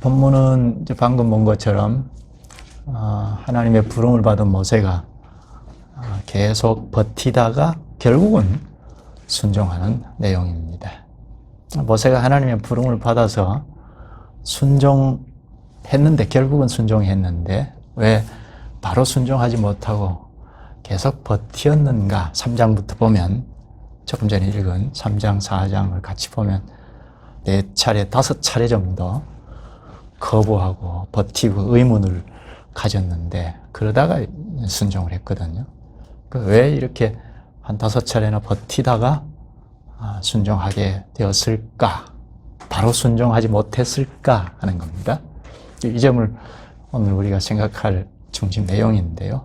본문은 이제 방금 본 것처럼 하나님의 부름을 받은 모세가 계속 버티다가 결국은 순종하는 내용입니다. 모세가 하나님의 부름을 받아서 순종했는데, 결국은 순종했는데 왜 바로 순종하지 못하고 계속 버티었는가? 3장부터 보면, 조금 전에 읽은 3장, 4장을 같이 보면 4차례, 5차례 정도 거부하고 버티고 의문을 가졌는데, 그러다가 순종을 했거든요. 왜 이렇게 한 5차례나 버티다가 순종하게 되었을까? 바로 순종하지 못했을까? 하는 겁니다. 이 점을 오늘 우리가 생각할 중심 내용인데요.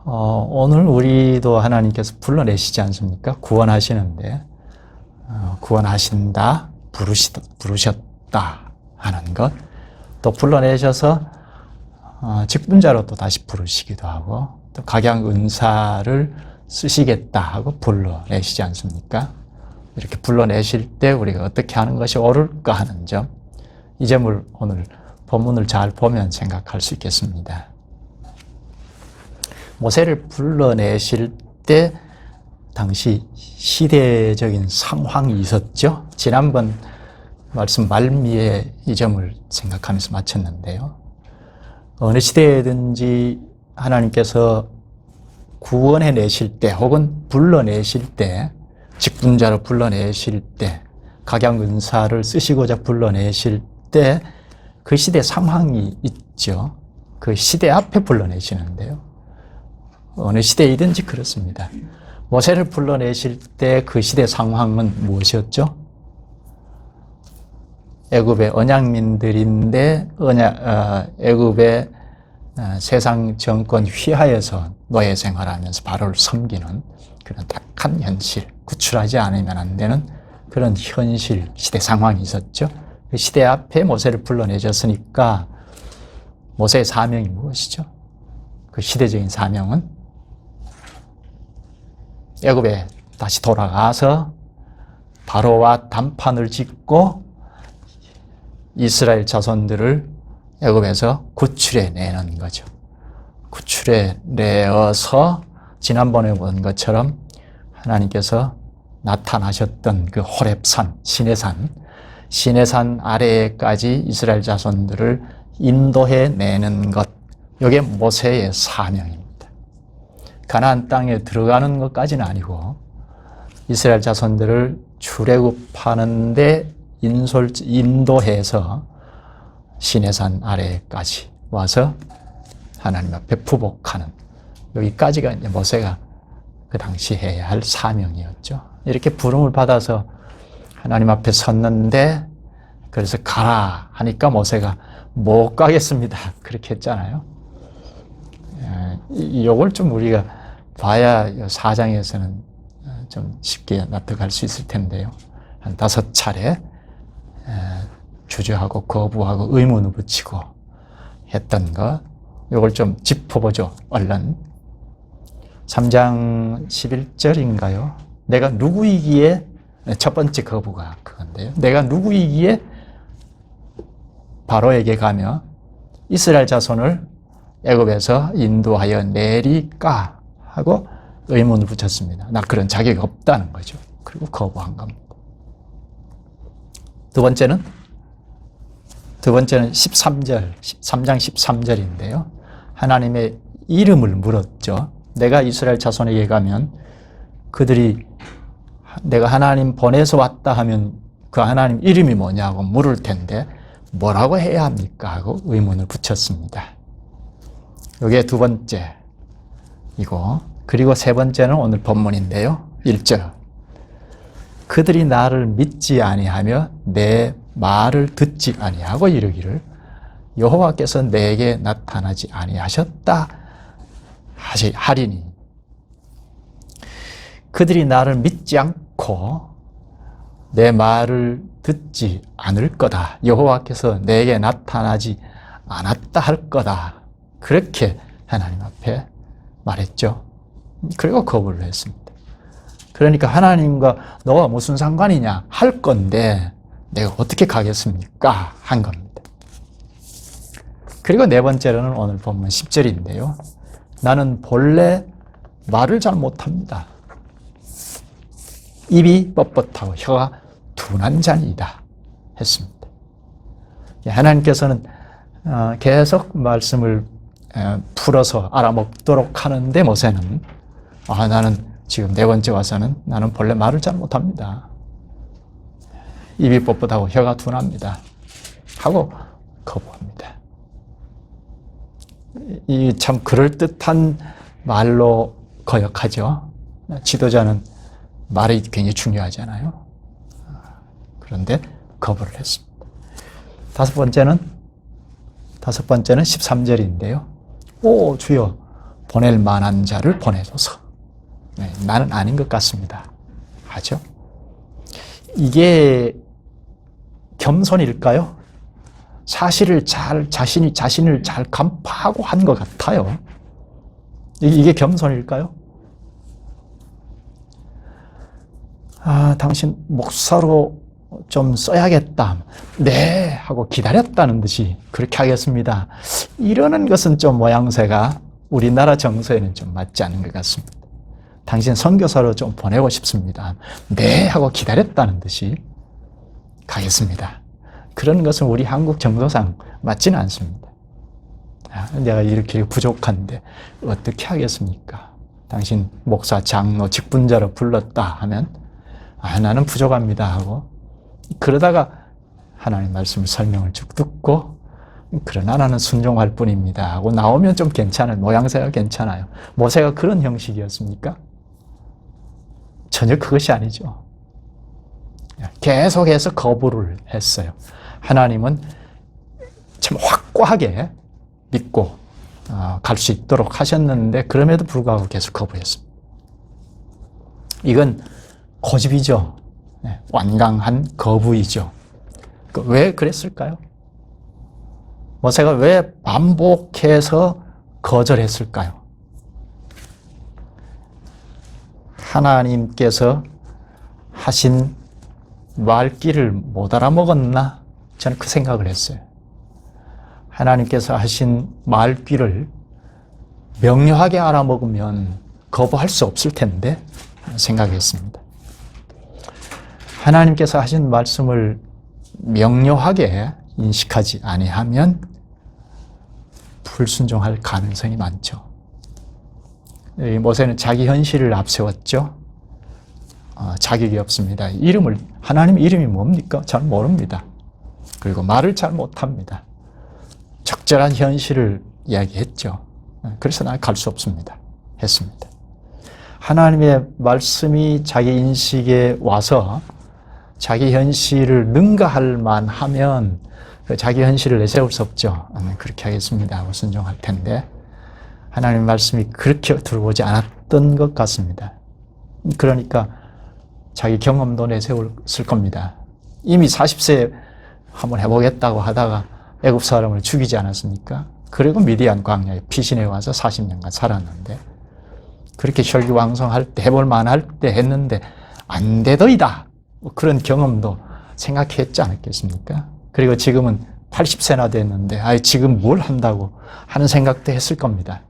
오늘 우리도 하나님께서 불러내시지 않습니까? 구원하시는데, 구원하신다, 부르셨다 하는 것, 또 불러내셔서 직분자로 또 다시 부르시기도 하고, 또 각양 은사를 쓰시겠다 하고 불러내시지 않습니까? 이렇게 불러내실 때 우리가 어떻게 하는 것이 옳을까 하는 점, 이 점을 오늘 본문을 잘 보면 생각할 수 있겠습니다. 모세를 불러내실 때 당시 시대적인 상황이 있었죠. 지난번 말씀 말미에 이 점을 생각하면서 마쳤는데요. 어느 시대에든지 하나님께서 구원해 내실 때, 혹은 불러내실 때, 직분자로 불러내실 때, 각양 은사를 쓰시고자 불러내실 때 그 시대 상황이 있죠. 그 시대 앞에 불러내시는데요. 어느 시대이든지 그렇습니다. 모세를 불러내실 때 그 시대 상황은 무엇이었죠? 애굽의 언약민들인데 애굽의 세상 정권 휘하에서 노예 생활하면서 바로를 섬기는 그런 딱한 현실, 구출하지 않으면 안 되는 그런 현실, 시대 상황이 있었죠. 그 시대 앞에 모세를 불러내셨으니까 모세의 사명이 무엇이죠? 그 시대적인 사명은 애굽에 다시 돌아가서 바로와 담판을 짓고 이스라엘 자손들을 애굽에서 구출해 내는 거죠. 구출해 내어서 지난번에 본 것처럼 하나님께서 나타나셨던 그 호렙산, 시내산 아래에까지 이스라엘 자손들을 인도해 내는 것, 이게 모세의 사명입니다. 가나안 땅에 들어가는 것까지는 아니고 이스라엘 자손들을 출애굽하는데 인도해서 시내산 아래까지 와서 하나님 앞에 부복하는, 여기까지가 이제 모세가 그 당시 해야 할 사명이었죠. 이렇게 부름을 받아서 하나님 앞에 섰는데, 그래서 가라 하니까 모세가 못 가겠습니다, 그렇게 했잖아요. 이걸 좀 우리가 봐야 4장에서는 좀 쉽게 납득할 수 있을 텐데요. 한 5차례 주저하고 거부하고 의문을 붙이고 했던 것, 이걸 좀 짚어보죠. 얼른 3장 11절인가요? 내가 누구이기에, 첫 번째 거부가 그건데요. 내가 누구이기에 바로에게 가며 이스라엘 자손을 애굽에서 인도하여 내리까 하고 의문을 붙였습니다. 나 그런 자격이 없다는 거죠. 그리고 거부한 겁니다. 두 번째는 13절, 3장 13절인데요. 하나님의 이름을 물었죠. 내가 이스라엘 자손에게 가면 그들이 내가 하나님 보내서 왔다 하면 그 하나님 이름이 뭐냐고 물을 텐데 뭐라고 해야 합니까? 하고 의문을 붙였습니다. 이게 두 번째이고, 그리고 세 번째는 오늘 본문인데요. 1절. 그들이 나를 믿지 아니하며 내 말을 듣지 아니하고 이르기를 여호와께서 내게 나타나지 아니하셨다 하리니, 그들이 나를 믿지 않고 내 말을 듣지 않을 거다. 여호와께서 내게 나타나지 않았다 할 거다. 그렇게 하나님 앞에 말했죠. 그리고 거부를 했습니다. 그러니까 하나님과 너와 무슨 상관이냐 할 건데 내가 어떻게 가겠습니까? 한 겁니다. 그리고 네 번째로는 오늘 본문 10절인데요. 나는 본래 말을 잘 못합니다. 입이 뻣뻣하고 혀가 둔한 자니이다 했습니다. 하나님께서는 계속 말씀을 풀어서 알아먹도록 하는데 모세는 나는 지금 네 번째 와서는 나는 본래 말을 잘 못합니다. 입이 뻣뻣하고 혀가 둔합니다. 하고 거부합니다. 이 참 그럴듯한 말로 거역하죠. 지도자는 말이 굉장히 중요하잖아요. 그런데 거부를 했습니다. 다섯 번째는 13절인데요. 오 주여 보낼 만한 자를 보내소서. 네, 나는 아닌 것 같습니다. 하죠. 이게 겸손일까요? 사실을 자신을 잘 간파하고 한 것 같아요. 이게 겸손일까요? 당신 목사로 좀 써야겠다. 네 하고 기다렸다는 듯이 그렇게 하겠습니다. 이러는 것은 좀 모양새가 우리나라 정서에는 좀 맞지 않는 것 같습니다. 당신 선교사로 좀 보내고 싶습니다. 네 하고 기다렸다는 듯이 가겠습니다. 그런 것은 우리 한국 정서상 맞지는 않습니다. 내가 이렇게 부족한데 어떻게 하겠습니까? 당신 목사, 장로, 직분자로 불렀다 하면 나는 부족합니다 하고 그러다가 하나님 말씀을 설명을 쭉 듣고 그러나 나는 순종할 뿐입니다 하고 나오면 좀 괜찮아요. 모양새가 괜찮아요. 모세가 그런 형식이었습니까? 전혀 그것이 아니죠. 계속해서 거부를 했어요. 하나님은 참 확고하게 믿고 갈 수 있도록 하셨는데 그럼에도 불구하고 계속 거부했습니다. 이건 고집이죠. 완강한 거부이죠. 왜 그랬을까요? 모세가 왜 반복해서 거절했을까요? 하나님께서 하신 말귀를 못 알아먹었나? 저는 그 생각을 했어요. 하나님께서 하신 말귀를 명료하게 알아먹으면 거부할 수 없을 텐데 생각했습니다. 하나님께서 하신 말씀을 명료하게 인식하지 아니하면 불순종할 가능성이 많죠. 모세는 자기 현실을 앞세웠죠. 자격이 없습니다. 하나님 이름이 뭡니까? 잘 모릅니다. 그리고 말을 잘 못합니다. 적절한 현실을 이야기했죠. 그래서 난 갈 수 없습니다. 했습니다. 하나님의 말씀이 자기 인식에 와서 자기 현실을 능가할 만하면 자기 현실을 내세울 수 없죠. 그렇게 하겠습니다 하고 순종할 텐데 하나님의 말씀이 그렇게 들어오지 않았던 것 같습니다. 그러니까 자기 경험도 내세웠을 겁니다. 이미 40세에 한번 해보겠다고 하다가 애굽 사람을 죽이지 않았습니까? 그리고 미디안 광야에 피신해 와서 40년간 살았는데 그렇게 혈기왕성할 때 해볼 만할 때 했는데 안 되더이다. 그런 경험도 생각했지 않았겠습니까? 그리고 지금은 80세나 됐는데 지금 뭘 한다고 하는 생각도 했을 겁니다.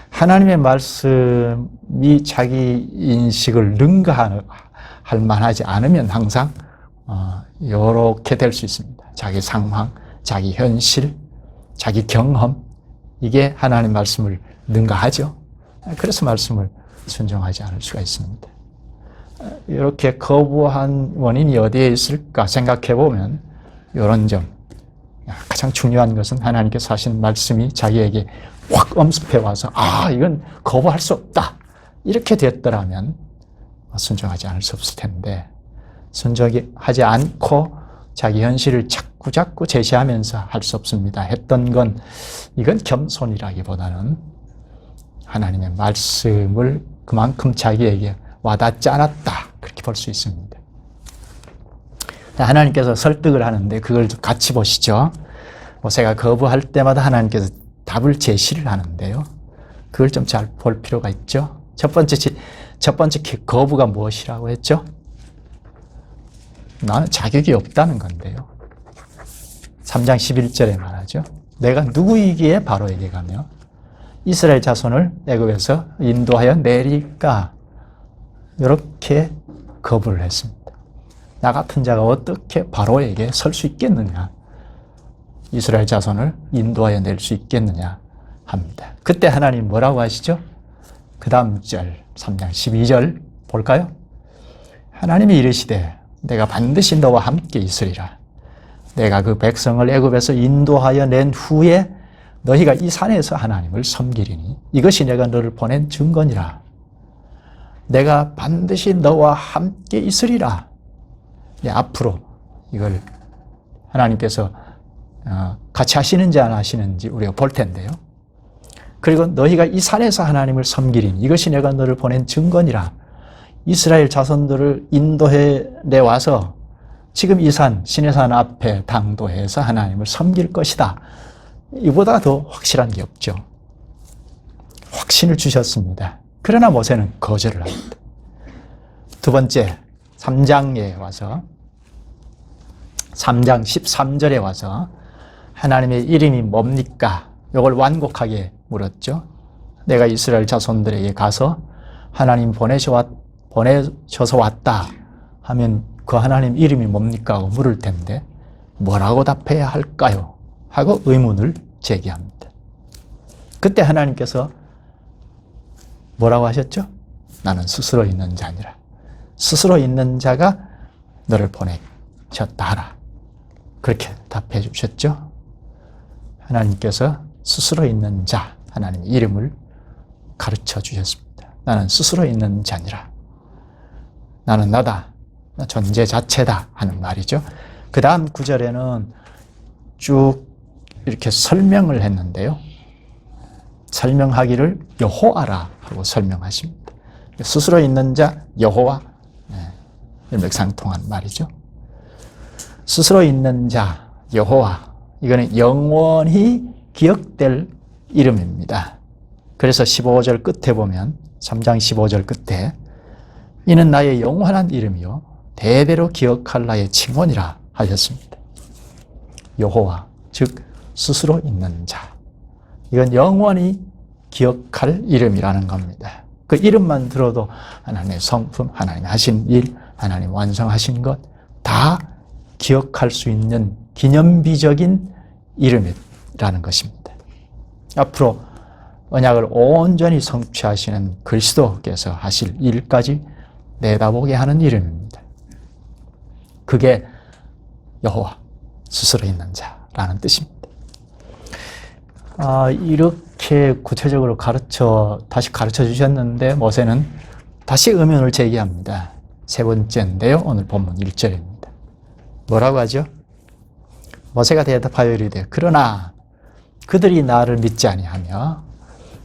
하나님의 말씀이 자기 인식을 능가할 만하지 않으면 항상 이렇게 될 수 있습니다. 자기 상황, 자기 현실, 자기 경험 이게 하나님 말씀을 능가하죠. 그래서 말씀을 순종하지 않을 수가 있습니다. 이렇게 거부한 원인이 어디에 있을까 생각해 보면 이런 점 가장 중요한 것은 하나님께서 하신 말씀이 자기에게 확 엄습해 와서 이건 거부할 수 없다 이렇게 됐더라면 순종하지 않을 수 없을 텐데 순종하지 않고 자기 현실을 자꾸 제시하면서 할 수 없습니다 했던 건 이건 겸손이라기보다는 하나님의 말씀을 그만큼 자기에게 와닿지 않았다 그렇게 볼 수 있습니다. 하나님께서 설득을 하는데 그걸 같이 보시죠. 모세가 거부할 때마다 하나님께서 답을 제시를 하는데요. 그걸 좀 잘 볼 필요가 있죠. 첫 번째 거부가 무엇이라고 했죠? 나는 자격이 없다는 건데요. 3장 11절에 말하죠. 내가 누구이기에 바로에게 가며 이스라엘 자손을 애굽에서 인도하여 내릴까? 이렇게 거부를 했습니다. 나 같은 자가 어떻게 바로에게 설 수 있겠느냐? 이스라엘 자손을 인도하여 낼 수 있겠느냐 합니다. 그때 하나님 뭐라고 하시죠? 그 다음 절 3장 12절 볼까요? 하나님이 이르시되 내가 반드시 너와 함께 있으리라. 내가 그 백성을 애굽에서 인도하여 낸 후에 너희가 이 산에서 하나님을 섬기리니 이것이 내가 너를 보낸 증거니라. 내가 반드시 너와 함께 있으리라. 앞으로 이걸 하나님께서 같이 하시는지 안 하시는지 우리가 볼 텐데요. 그리고 너희가 이 산에서 하나님을 섬기리니 이것이 내가 너를 보낸 증거니라. 이스라엘 자손들을 인도해 내와서 지금 이 산, 시내산 앞에 당도해서 하나님을 섬길 것이다. 이보다 더 확실한 게 없죠. 확신을 주셨습니다. 그러나 모세는 거절을 합니다. 두 번째, 3장에 와서 3장 13절에 와서 하나님의 이름이 뭡니까? 이걸 완곡하게 물었죠. 내가 이스라엘 자손들에게 가서 하나님 보내셔서 왔다 하면 그 하나님 이름이 뭡니까? 하고 물을 텐데 뭐라고 답해야 할까요? 하고 의문을 제기합니다. 그때 하나님께서 뭐라고 하셨죠? 나는 스스로 있는 자니라. 스스로 있는 자가 너를 보내셨다 하라. 그렇게 답해 주셨죠? 하나님께서 스스로 있는 자, 하나님의 이름을 가르쳐 주셨습니다. 나는 스스로 있는 자니라. 나는 나다. 존재 자체다 하는 말이죠. 그 다음 구절에는 쭉 이렇게 설명을 했는데요. 설명하기를 여호와라 하고 설명하십니다. 스스로 있는 자 여호와, 일맥상통한 말이죠. 스스로 있는 자 여호와, 이거는 영원히 기억될 이름입니다. 그래서 15절 끝에 보면 3장 15절 끝에 이는 나의 영원한 이름이요 대대로 기억할 나의 칭언이라 하셨습니다. 여호와, 즉 스스로 있는 자, 이건 영원히 기억할 이름이라는 겁니다. 그 이름만 들어도 하나님의 성품, 하나님 하신 일, 하나님 완성하신 것 다 기억할 수 있는 기념비적인 이름이라는 것입니다. 앞으로 언약을 온전히 성취하시는 그리스도께서 하실 일까지 내다보게 하는 이름입니다. 그게 여호와, 스스로 있는 자라는 뜻입니다. 이렇게 구체적으로 다시 가르쳐 주셨는데 모세는 다시 의문을 제기합니다. 세 번째인데요. 오늘 본문 1절입니다. 뭐라고 하죠? 모세가 대답하여 이르되 그러나 그들이 나를 믿지 아니하며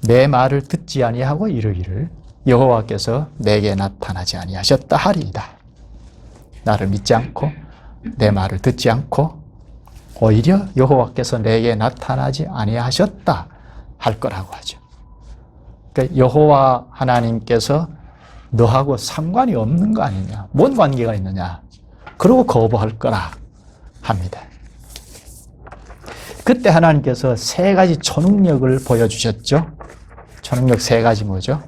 내 말을 듣지 아니하고 이르기를 여호와께서 내게 나타나지 아니하셨다 하리이다. 나를 믿지 않고 내 말을 듣지 않고 오히려 여호와께서 내게 나타나지 아니하셨다 할 거라고 하죠. 그러니까 여호와 하나님께서 너하고 상관이 없는 거 아니냐, 뭔 관계가 있느냐, 그러고 거부할 거라 합니다. 그때 하나님께서 세 가지 초능력을 보여주셨죠. 초능력 세 가지 뭐죠?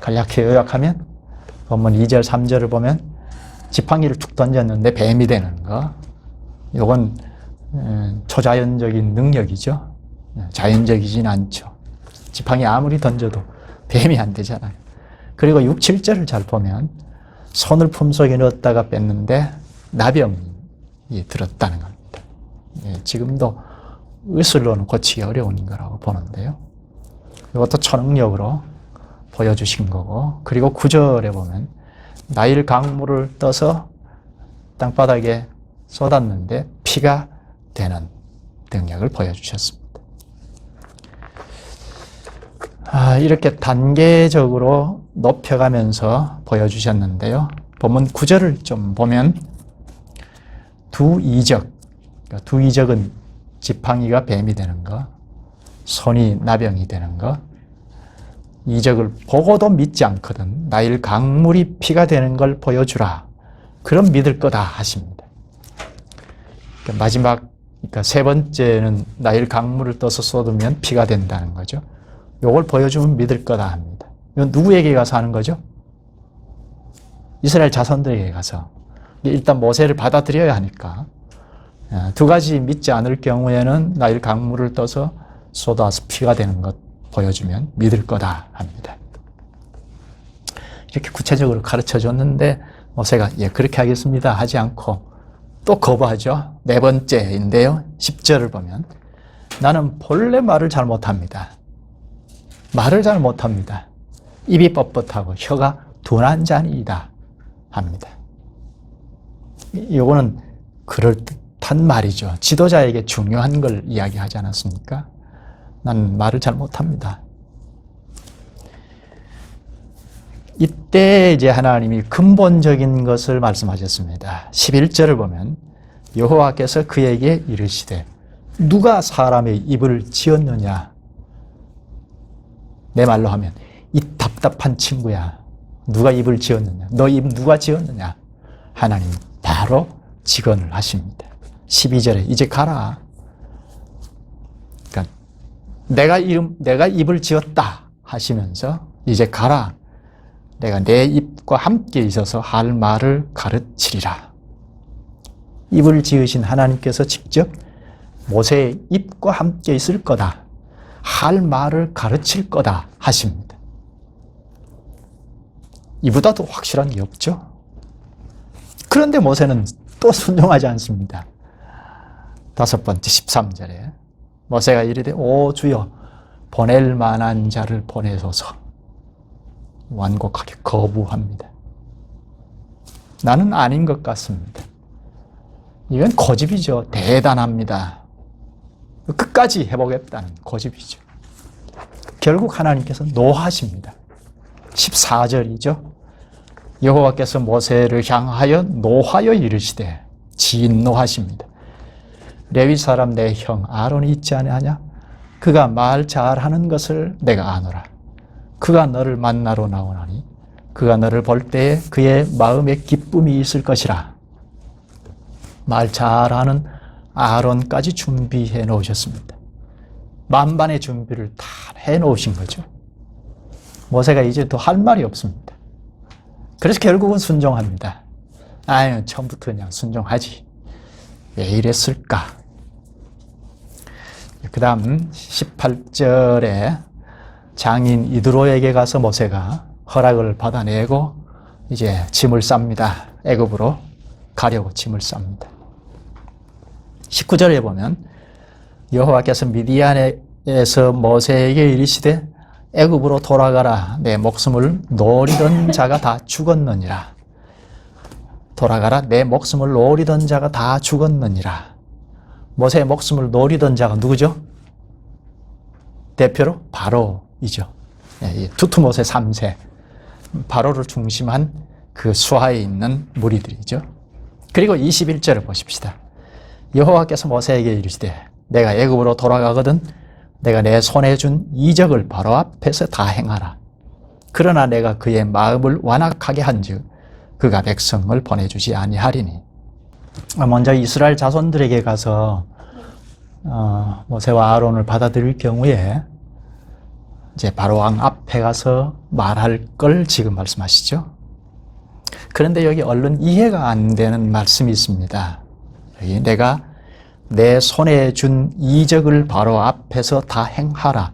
간략히 요약하면 본문 2절 3절을 보면 지팡이를 툭 던졌는데 뱀이 되는 거, 이건 초자연적인 능력이죠. 자연적이진 않죠. 지팡이 아무리 던져도 뱀이 안 되잖아요. 그리고 6, 7절을 잘 보면 손을 품속에 넣었다가 뺐는데 나병이 들었다는 겁니다. 지금도 의술로는 고치기 어려운 거라고 보는데요. 이것도 초능력으로 보여주신 거고, 그리고 9절에 보면 나일 강물을 떠서 땅바닥에 쏟았는데 피가 되는 능력을 보여주셨습니다. 이렇게 단계적으로 높여가면서 보여주셨는데요. 본문 9절을 좀 보면 두 이적은 지팡이가 뱀이 되는 거, 손이 나병이 되는 거, 이적을 보고도 믿지 않거든 나일 강물이 피가 되는 걸 보여주라. 그럼 믿을 거다 하십니다. 그러니까 마지막, 그러니까 세 번째는 나일 강물을 떠서 쏟으면 피가 된다는 거죠. 요걸 보여주면 믿을 거다 합니다. 이건 누구에게 가서 하는 거죠? 이스라엘 자손들에게 가서. 일단 모세를 받아들여야 하니까. 두 가지 믿지 않을 경우에는 나일 강물을 떠서 쏟아서 피가 되는 것 보여주면 믿을 거다 합니다. 이렇게 구체적으로 가르쳐 줬는데 모세가 예 그렇게 하겠습니다 하지 않고 또 거부하죠. 네 번째인데요. 10절을 보면 나는 본래 말을 잘 못합니다. 말을 잘 못합니다. 입이 뻣뻣하고 혀가 둔한 자니이다 합니다. 이거는 그럴듯한 말이죠. 지도자에게 중요한 걸 이야기하지 않았습니까? 난 말을 잘 못합니다. 이때 이제 하나님이 근본적인 것을 말씀하셨습니다. 11절을 보면 여호와께서 그에게 이르시되 누가 사람의 입을 지었느냐? 내 말로 하면 이 답답한 친구야. 누가 입을 지었느냐? 너 입 누가 지었느냐? 하나님 바로 직언을 하십니다. 12절에 이제 가라. 그러니까 내가 입을 지었다 하시면서 이제 가라. 내가 내 입과 함께 있어서 할 말을 가르치리라. 입을 지으신 하나님께서 직접 모세의 입과 함께 있을 거다. 할 말을 가르칠 거다 하십니다. 이보다 더 확실한 게 없죠. 그런데 모세는 또 순종하지 않습니다. 다섯 번째 13절에 모세가 이르되 오 주여 보낼 만한 자를 보내소서. 완곡하게 거부합니다. 나는 아닌 것 같습니다. 이건 고집이죠. 대단합니다. 끝까지 해보겠다는 고집이죠. 결국 하나님께서 노하십니다. 14절이죠. 여호와께서 모세를 향하여 노하여 이르시되 진노하십니다. 레위 사람 내 형 아론이 있지 아니하냐? 그가 말 잘하는 것을 내가 아노라. 그가 너를 만나러 나오나니 그가 너를 볼 때에 그의 마음에 기쁨이 있을 것이라. 말 잘하는 아론까지 준비해 놓으셨습니다. 만반의 준비를 다 해 놓으신 거죠. 모세가 이제 더 할 말이 없습니다. 그래서 결국은 순종합니다. 아유, 처음부터 그냥 순종하지. 왜 이랬을까? 그 다음 18절에 장인 이드로에게 가서 모세가 허락을 받아내고 이제 짐을 쌉니다. 애굽으로 가려고 짐을 쌉니다. 19절에 보면 여호와께서 미디안에서 모세에게 이르시되 애굽으로 돌아가라. 내 목숨을 노리던 자가 다 죽었느니라. 돌아가라. 내 목숨을 노리던 자가 다 죽었느니라. 모세의 목숨을 노리던 자가 누구죠? 대표로 바로이죠. 두투모세 3세 바로를 중심한 그 수하에 있는 무리들이죠. 그리고 21절을 보십시다. 여호와께서 모세에게 이르시되 내가 애굽으로 돌아가거든 내가 내 손에 준 이적을 바로 앞에서 다 행하라. 그러나 내가 그의 마음을 완악하게 한즉 그가 백성을 보내주지 아니하리니. 먼저 이스라엘 자손들에게 가서 모세와 아론을 받아들일 경우에 이제 바로 왕 앞에 가서 말할 걸 지금 말씀하시죠. 그런데 여기 얼른 이해가 안 되는 말씀이 있습니다. 여기 내가 내 손에 준 이적을 바로 앞에서 다 행하라.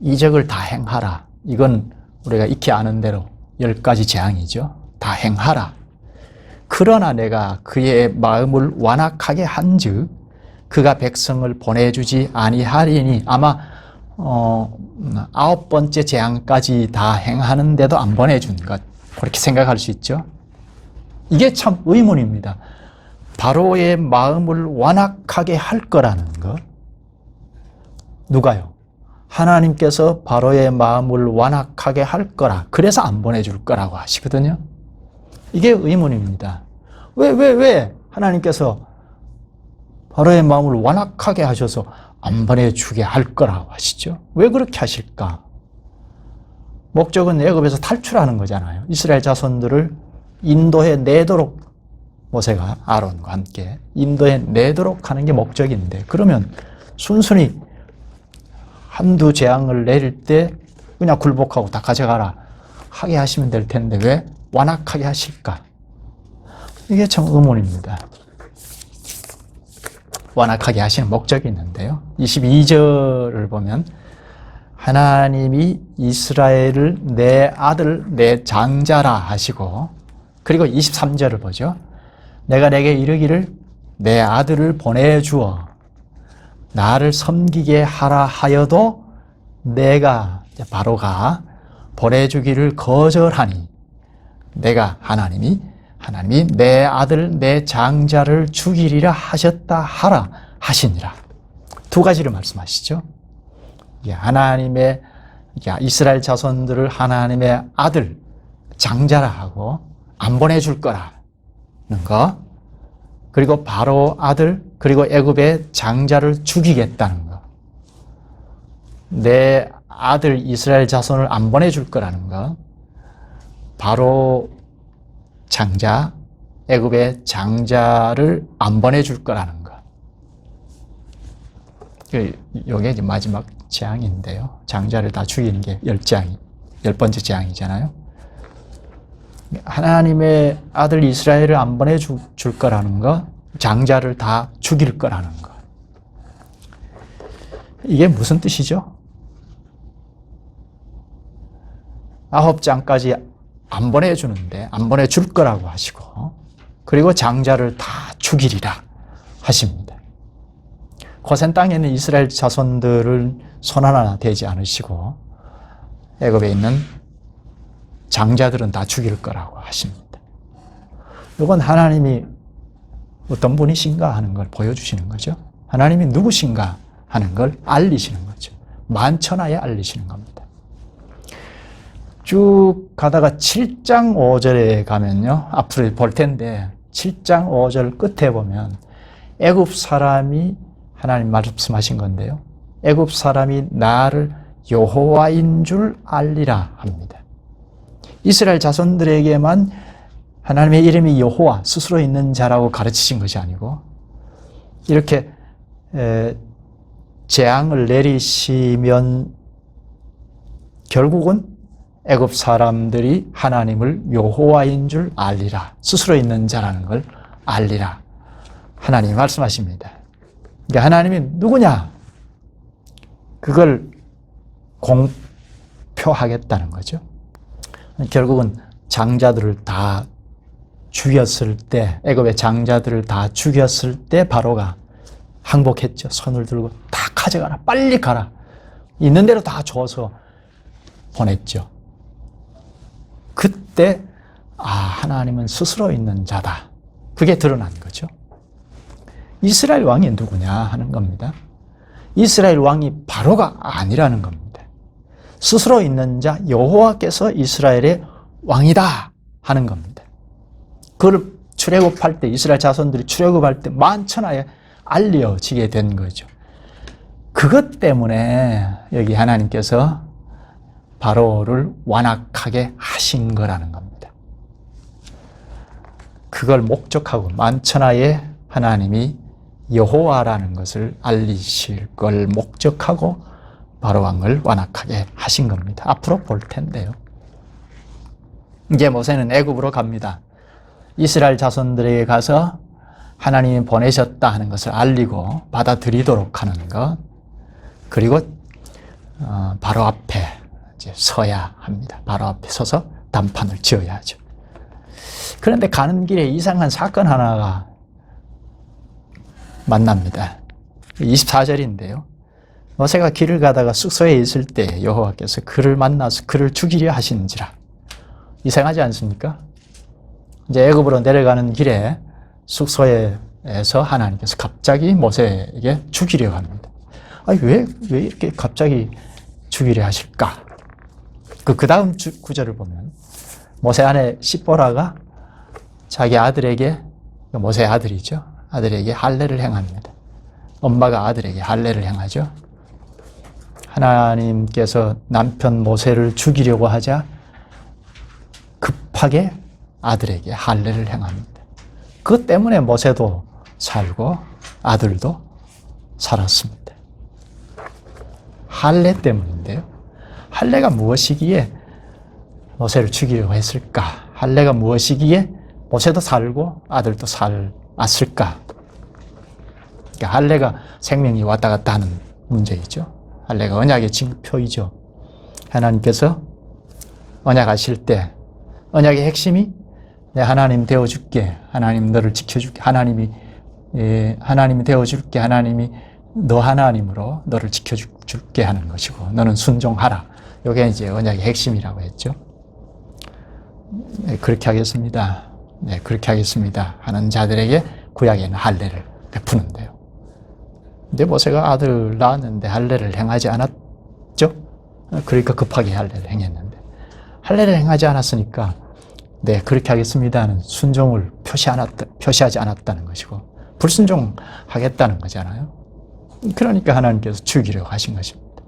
이적을 다 행하라. 이건 우리가 익히 아는 대로 10가지 재앙이죠. 다 행하라. 그러나 내가 그의 마음을 완악하게 한즉 그가 백성을 보내주지 아니하리니. 아마 9번째 재앙까지 다 행하는데도 안 보내준 것, 그렇게 생각할 수 있죠. 이게 참 의문입니다. 바로의 마음을 완악하게 할 거라는 것. 누가요? 하나님께서 바로의 마음을 완악하게 할 거라. 그래서 안 보내줄 거라고 하시거든요. 이게 의문입니다. 왜 하나님께서 바로의 마음을 완악하게 하셔서 안 보내주게 할 거라고 하시죠? 왜 그렇게 하실까? 목적은 애굽에서 탈출하는 거잖아요. 이스라엘 자손들을 인도해 내도록 모세가 아론과 함께 인도해 내도록 하는 게 목적인데 그러면 순순히 한두 재앙을 내릴 때 그냥 굴복하고 다 가져가라 하게 하시면 될 텐데 왜 완악하게 하실까? 이게 참 의문입니다. 완악하게 하시는 목적이 있는데요. 22절을 보면 하나님이 이스라엘을 내 아들 내 장자라 하시고 그리고 23절을 보죠. 내가 내게 이르기를 내 아들을 보내주어 나를 섬기게 하라 하여도 내가 바로가 보내주기를 거절하니 내가 하나님이 내 아들 내 장자를 죽이리라 하셨다 하라 하시니라. 두 가지를 말씀하시죠. 하나님의 이스라엘 자손들을 하나님의 아들 장자라 하고 안 보내줄 거라는 거, 그리고 바로 아들 그리고 애굽의 장자를 죽이겠다는 거, 내 아들 이스라엘 자손을 안 보내줄 거라는 거, 바로 장자 애굽의 장자를 안 보내줄 거라는 거. 이게 이제 마지막 재앙인데요. 장자를 다 죽이는 게 열 번째 재앙이잖아요. 하나님의 아들 이스라엘을 안 보내줄 거라는 거, 장자를 다 죽일 거라는 거. 이게 무슨 뜻이죠? 9장까지 안 보내주는데 안 보내줄 거라고 하시고 그리고 장자를 다 죽이리라 하십니다. 고센 땅에 있는 이스라엘 자손들을 손 하나 대지 않으시고 애굽에 있는 장자들은 다 죽일 거라고 하십니다. 이건 하나님이 어떤 분이신가 하는 걸 보여주시는 거죠. 하나님이 누구신가 하는 걸 알리시는 거죠. 만천하에 알리시는 겁니다. 쭉 가다가 7장 5절에 가면요. 앞으로 볼 텐데 7장 5절 끝에 보면 애굽 사람이 하나님 말씀하신 건데요. 애굽 사람이 나를 여호와인 줄 알리라 합니다. 이스라엘 자손들에게만 하나님의 이름이 여호와 스스로 있는 자라고 가르치신 것이 아니고 이렇게 재앙을 내리시면 결국은 애굽 사람들이 하나님을 여호와인 줄 알리라. 스스로 있는 자라는 걸 알리라. 하나님이 말씀하십니다. 그러니까 하나님이 누구냐? 그걸 공표하겠다는 거죠. 결국은 장자들을 다 죽였을 때, 애굽의 장자들을 다 죽였을 때 바로가 항복했죠. 손을 들고 다 가져가라. 빨리 가라. 있는 대로 다 줘서 보냈죠. 그때 하나님은 스스로 있는 자다. 그게 드러난 거죠. 이스라엘 왕이 누구냐 하는 겁니다. 이스라엘 왕이 바로가 아니라는 겁니다. 스스로 있는 자 여호와께서 이스라엘의 왕이다 하는 겁니다. 그걸 출애굽할 때 이스라엘 자손들이 출애굽할 때 만천하에 알려지게 된 거죠. 그것 때문에 여기 하나님께서 바로를 완악하게 하신 거라는 겁니다. 그걸 목적하고 만천하에 하나님이 여호와라는 것을 알리실 걸 목적하고 바로 왕을 완악하게 하신 겁니다. 앞으로 볼 텐데요. 이제 모세는 애굽으로 갑니다. 이스라엘 자손들에게 가서 하나님이 보내셨다 하는 것을 알리고 받아들이도록 하는 것, 그리고 바로 앞에 이제 서야 합니다. 바로 앞에 서서 단판을 지어야 하죠. 그런데 가는 길에 이상한 사건 하나가 만납니다. 24절인데요. 모세가 길을 가다가 숙소에 있을 때 여호와께서 그를 만나서 그를 죽이려 하시는지라. 이상하지 않습니까? 이제 애굽으로 내려가는 길에 숙소에서 하나님께서 갑자기 모세에게 죽이려 합니다. 왜 이렇게 갑자기 죽이려 하실까? 그 다음 구절을 보면 모세 아내 시보라가 자기 아들에게, 모세의 아들이죠. 아들에게 할례를 행합니다. 엄마가 아들에게 할례를 행하죠. 하나님께서 남편 모세를 죽이려고 하자 급하게 아들에게 할례를 행합니다. 그것 때문에 모세도 살고 아들도 살았습니다. 할례 때문인데요. 할례가 무엇이기에 모세를 죽이려고 했을까? 할례가 무엇이기에 모세도 살고 아들도 살았을까? 그러니까 할례가 생명이 왔다 갔다 하는 문제이죠. 할례가 언약의 징표이죠. 하나님께서 언약하실 때 언약의 핵심이 내 하나님 되어줄게, 하나님 너를 지켜줄게, 하나님이 되어줄게, 하나님이 너 하나님으로 너를 지켜줄게 하는 것이고 너는 순종하라. 이게 이제 언약의 핵심이라고 했죠. 네, 그렇게 하겠습니다. 네, 그렇게 하겠습니다. 하는 자들에게 구약에는 할례를 베푸는데요. 근데 모세가 아들을 낳았는데 할례를 행하지 않았죠? 그러니까 급하게 할례를 행했는데 할례를 행하지 않았으니까 네, 그렇게 하겠습니다는 순종을 표시하지 않았다는 것이고 불순종하겠다는 거잖아요. 그러니까 하나님께서 죽이려고 하신 것입니다.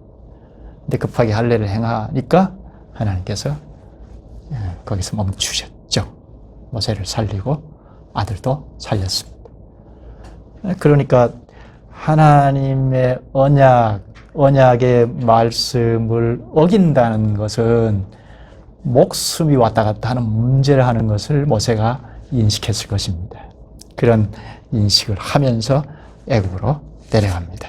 근데 급하게 할례를 행하니까 하나님께서 거기서 멈추셨죠. 모세를 살리고 아들도 살렸습니다. 그러니까 하나님의 언약의 말씀을 어긴다는 것은 목숨이 왔다 갔다 하는 문제를 하는 것을 모세가 인식했을 것입니다. 그런 인식을 하면서 애굽으로 내려갑니다.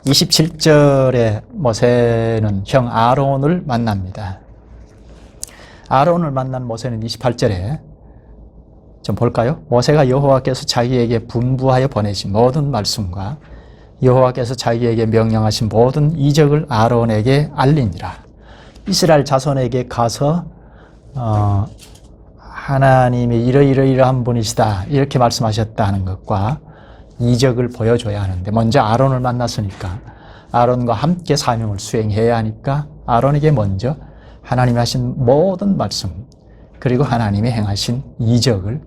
27절에 모세는 형 아론을 만납니다. 아론을 만난 모세는 28절에 좀 볼까요? 모세가 여호와께서 자기에게 분부하여 보내신 모든 말씀과 여호와께서 자기에게 명령하신 모든 이적을 아론에게 알리니라. 이스라엘 자손에게 가서 하나님이 이러이러한 분이시다 이렇게 말씀하셨다는 것과 이적을 보여줘야 하는데 먼저 아론을 만났으니까 아론과 함께 사명을 수행해야 하니까 아론에게 먼저 하나님이 하신 모든 말씀 그리고 하나님이 행하신 이적을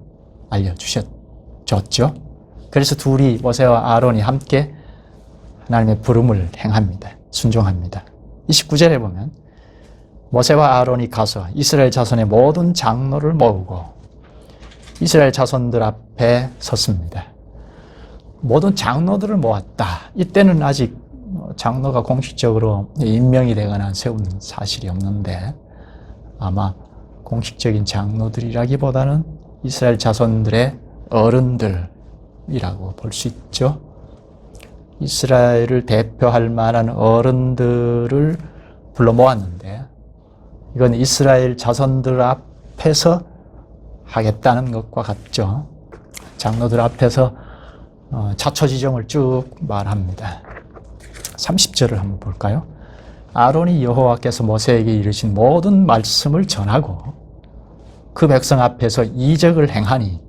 알려주셨죠. 그래서 둘이 모세와 아론이 함께 하나님의 부름을 행합니다. 순종합니다. 29절에 보면 모세와 아론이 가서 이스라엘 자손의 모든 장로를 모으고 이스라엘 자손들 앞에 섰습니다. 모든 장로들을 모았다. 이때는 아직 장로가 공식적으로 임명이 되거나 세운 사실이 없는데 아마 공식적인 장로들이라기보다는 이스라엘 자손들의 어른들이라고 볼 수 있죠. 이스라엘을 대표할 만한 어른들을 불러 모았는데 이건 이스라엘 자손들 앞에서 하겠다는 것과 같죠. 장로들 앞에서 자초지종을 쭉 말합니다. 30절을 한번 볼까요? 아론이 여호와께서 모세에게 이르신 모든 말씀을 전하고 그 백성 앞에서 이적을 행하니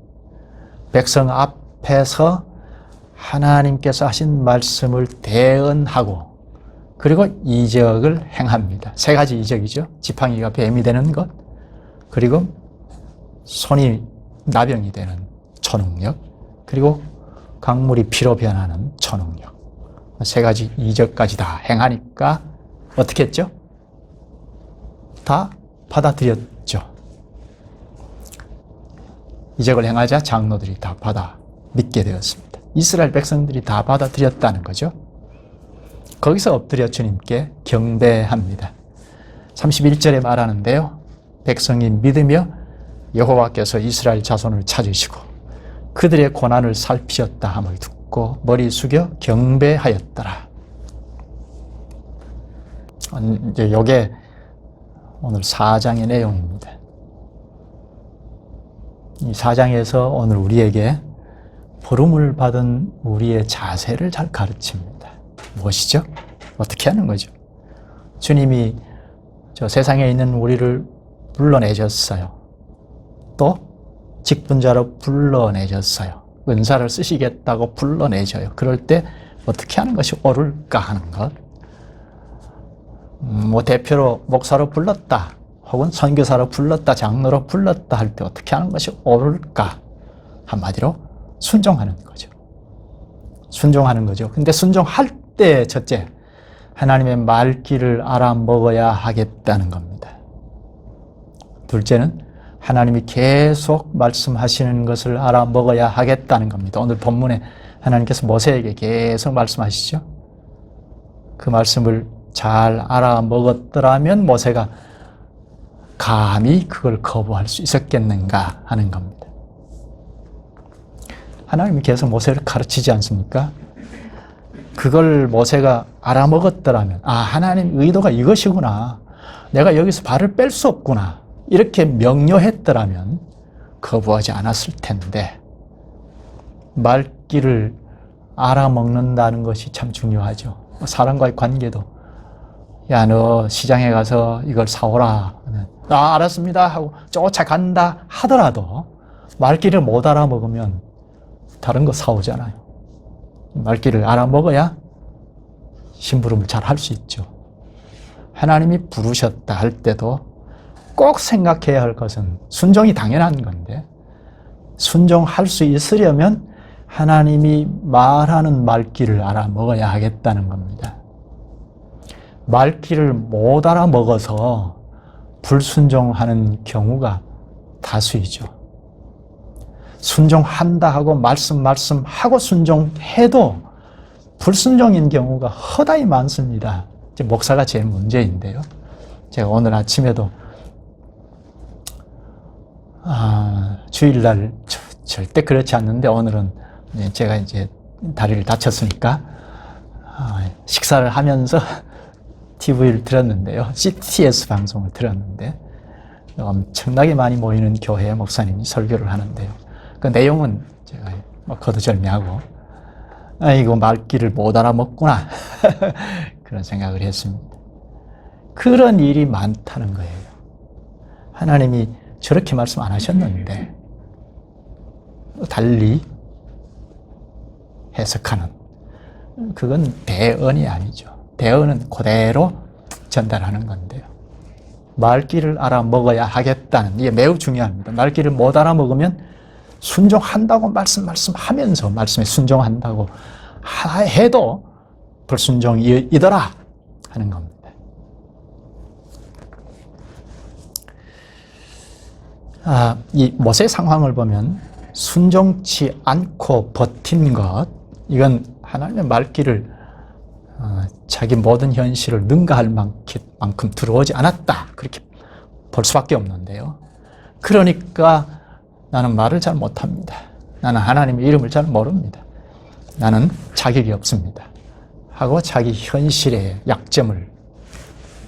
백성 앞에서 하나님께서 하신 말씀을 대언하고 그리고 이적을 행합니다. 세 가지 이적이죠. 지팡이가 뱀이 되는 것, 그리고 손이 나병이 되는 초능력, 그리고 강물이 피로 변하는 초능력. 세 가지 이적까지 다 행하니까 어떻게 했죠? 다 받아들였죠. 이적을 행하자 장로들이 다 받아 믿게 되었습니다. 이스라엘 백성들이 다 받아들였다는 거죠. 거기서 엎드려 주님께 경배합니다. 31절에 말하는데요. 백성이 믿으며 여호와께서 이스라엘 자손을 찾으시고 그들의 고난을 살피셨다 함을 듣고 머리 숙여 경배하였더라. 이제 이게 오늘 4장의 내용입니다. 이 4장에서 오늘 우리에게 부름을 받은 우리의 자세를 잘 가르칩니다. 무엇이죠? 어떻게 하는 거죠? 주님이 저 세상에 있는 우리를 불러내셨어요. 또 직분자로 불러내셨어요. 은사를 쓰시겠다고 불러내셔요. 그럴 때 어떻게 하는 것이 옳을까 하는 것. 대표로 목사로 불렀다. 혹은 선교사로 불렀다. 장로로 불렀다 할 때 어떻게 하는 것이 옳을까? 한마디로 순종하는 거죠. 순종하는 거죠. 근데 순종할 때 첫째, 하나님의 말귀를 알아먹어야 하겠다는 겁니다. 둘째는 하나님이 계속 말씀하시는 것을 알아먹어야 하겠다는 겁니다. 오늘 본문에 하나님께서 모세에게 계속 말씀하시죠. 그 말씀을 잘 알아먹었더라면 모세가 감히 그걸 거부할 수 있었겠는가 하는 겁니다. 하나님이 계속 모세를 가르치지 않습니까? 그걸 모세가 알아먹었더라면 하나님 의도가 이것이구나. 내가 여기서 발을 뺄 수 없구나. 이렇게 명료했더라면 거부하지 않았을 텐데 말귀를 알아먹는다는 것이 참 중요하죠. 사람과의 관계도 야, 너 시장에 가서 이걸 사오라. 알았습니다 하고 쫓아간다 하더라도 말귀를 못 알아먹으면 다른 거 사오잖아요. 말귀를 알아먹어야 심부름을 잘 할 수 있죠. 하나님이 부르셨다 할 때도 꼭 생각해야 할 것은 순종이 당연한 건데 순종할 수 있으려면 하나님이 말하는 말귀를 알아먹어야 하겠다는 겁니다. 말귀를 못 알아먹어서 불순종하는 경우가 다수이죠. 순종한다 하고 말씀하고 순종해도 불순종인 경우가 허다히 많습니다. 목사가 제일 문제인데요. 제가 오늘 아침에도 주일날 절대 그렇지 않는데 오늘은 제가 이제 다리를 다쳤으니까 식사를 하면서 TV를 들었는데요. CTS 방송을 들었는데 엄청나게 많이 모이는 교회 목사님이 설교를 하는데요. 그 내용은 제가 거두절미하고 이거 말귀를 못 알아먹구나 그런 생각을 했습니다. 그런 일이 많다는 거예요. 하나님이 저렇게 말씀 안 하셨는데 달리 해석하는 그건 대언이 아니죠. 대언은 그대로 전달하는 건데요. 말귀를 알아먹어야 하겠다는 이게 매우 중요합니다. 말귀를 못 알아먹으면 순종한다고 말씀하면서 말씀에 순종한다고 해도 불순종이더라 하는 겁니다. 이 모세 상황을 보면 순종치 않고 버틴 것, 이건 하나님의 말귀를 자기 모든 현실을 능가할 만큼 들어오지 않았다. 그렇게 볼 수밖에 없는데요. 그러니까 나는 말을 잘 못합니다. 나는 하나님의 이름을 잘 모릅니다. 나는 자격이 없습니다. 하고 자기 현실의 약점을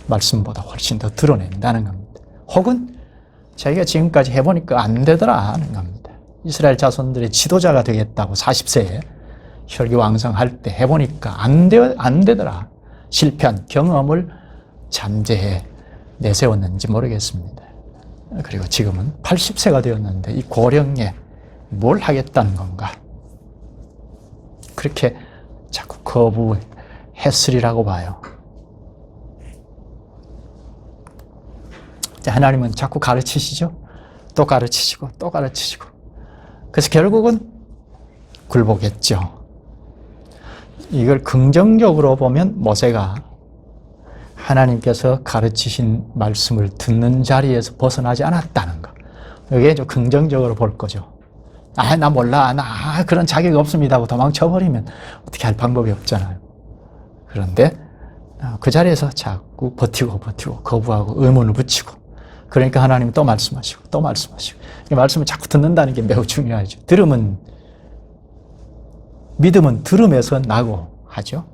말씀보다 훨씬 더 드러낸다는 겁니다. 혹은 자기가 지금까지 해보니까 안 되더라 하는 겁니다. 이스라엘 자손들의 지도자가 되겠다고 40세에 혈기왕성할 때 해보니까 안 되더라. 실패한 경험을 잠재해 내세웠는지 모르겠습니다. 그리고 지금은 80세가 되었는데 이 고령에 뭘 하겠다는 건가? 그렇게 자꾸 거부했으리라고 봐요. 하나님은 자꾸 가르치시죠. 또 가르치시고 또 가르치시고. 그래서 결국은 굴복했죠. 이걸 긍정적으로 보면 모세가 하나님께서 가르치신 말씀을 듣는 자리에서 벗어나지 않았다는 것. 이게 좀 긍정적으로 볼 거죠. 나 몰라. 나 그런 자격이 없습니다 하고 도망쳐버리면 어떻게 할 방법이 없잖아요. 그런데 그 자리에서 자꾸 버티고 거부하고 의문을 붙이고 그러니까 하나님이 또 말씀하시고 또 말씀하시고 이 말씀을 자꾸 듣는다는 게 매우 중요하죠. 믿음은 들음에서 나고 하죠.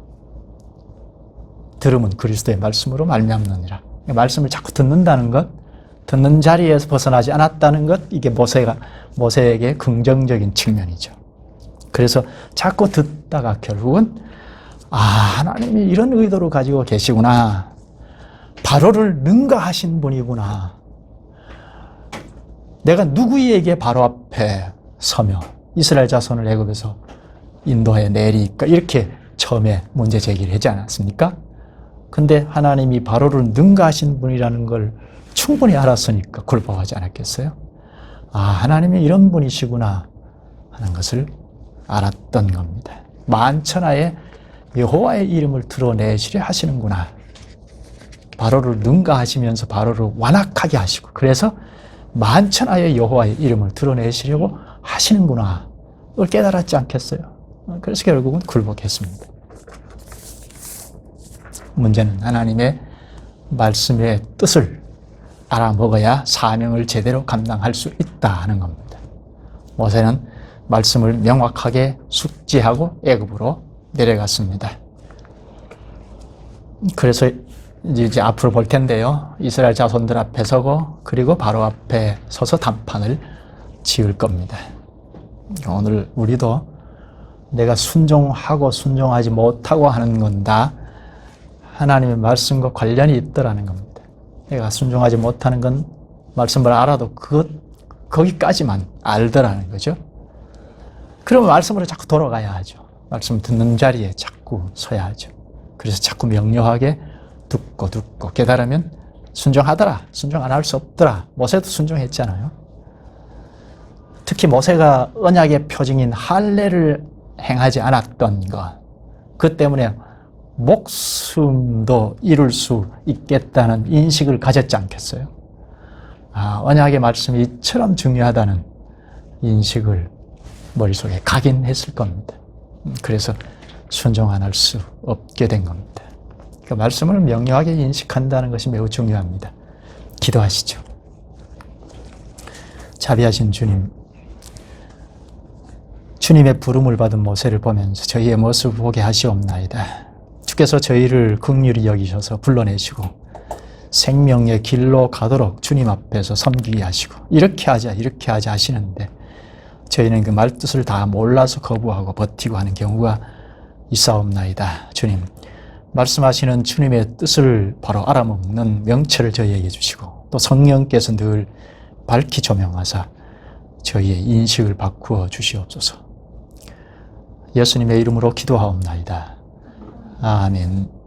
들음은 그리스도의 말씀으로 말미암느니라. 말씀을 자꾸 듣는다는 것, 듣는 자리에서 벗어나지 않았다는 것, 이게 모세에게 긍정적인 측면이죠. 그래서 자꾸 듣다가 결국은 하나님이 이런 의도를 가지고 계시구나. 바로를 능가하신 분이구나. 내가 누구에게 바로 앞에 서며 이스라엘 자손을 애굽에서 인도해 내리까 이렇게 처음에 문제 제기를 하지 않았습니까? 근데 하나님이 바로를 능가하신 분이라는 걸 충분히 알았으니까 굴복하지 않았겠어요? 하나님이 이런 분이시구나 하는 것을 알았던 겁니다. 만천하에 여호와의 이름을 드러내시려 하시는구나. 바로를 능가하시면서 바로를 완악하게 하시고 그래서 만천하의 여호와의 이름을 드러내시려고 하시는구나. 그걸 깨달았지 않겠어요? 그래서 결국은 굴복했습니다. 문제는 하나님의 말씀의 뜻을 알아먹어야 사명을 제대로 감당할 수 있다 하는 겁니다. 모세는 말씀을 명확하게 숙지하고 애굽으로 내려갔습니다. 그래서 이제 앞으로 볼 텐데요. 이스라엘 자손들 앞에 서고 그리고 바로 앞에 서서 단판을 지을 겁니다. 오늘 우리도 내가 순종하고 순종하지 못하고 하는 건 다 하나님의 말씀과 관련이 있더라는 겁니다. 내가 순종하지 못하는 건 말씀을 알아도 거기까지만 알더라는 거죠. 그러면 말씀으로 자꾸 돌아가야 하죠. 말씀 듣는 자리에 자꾸 서야 하죠. 그래서 자꾸 명료하게 듣고 깨달으면 순종하더라. 순종 안 할 수 없더라. 모세도 순종했잖아요. 특히 모세가 언약의 표징인 할례를 행하지 않았던 것, 그 때문에 목숨도 잃을 수 있겠다는 인식을 가졌지 않겠어요? 언약의 말씀이 이처럼 중요하다는 인식을 머릿속에 각인했을 겁니다. 그래서 순종 안 할 수 없게 된 겁니다. 그러니까 말씀을 명료하게 인식한다는 것이 매우 중요합니다. 기도하시죠. 자비하신 주님, 주님의 부름을 받은 모세를 보면서 저희의 모습을 보게 하시옵나이다. 주께서 저희를 긍휼히 여기셔서 불러내시고 생명의 길로 가도록 주님 앞에서 섬기게 하시고 이렇게 하자 하시는데 저희는 그 말뜻을 다 몰라서 거부하고 버티고 하는 경우가 있사옵나이다. 주님, 말씀하시는 주님의 뜻을 바로 알아먹는 명철을 저희에게 주시고 또 성령께서 늘 밝히 조명하사 저희의 인식을 바꾸어 주시옵소서. 예수님의 이름으로 기도하옵나이다. 아멘.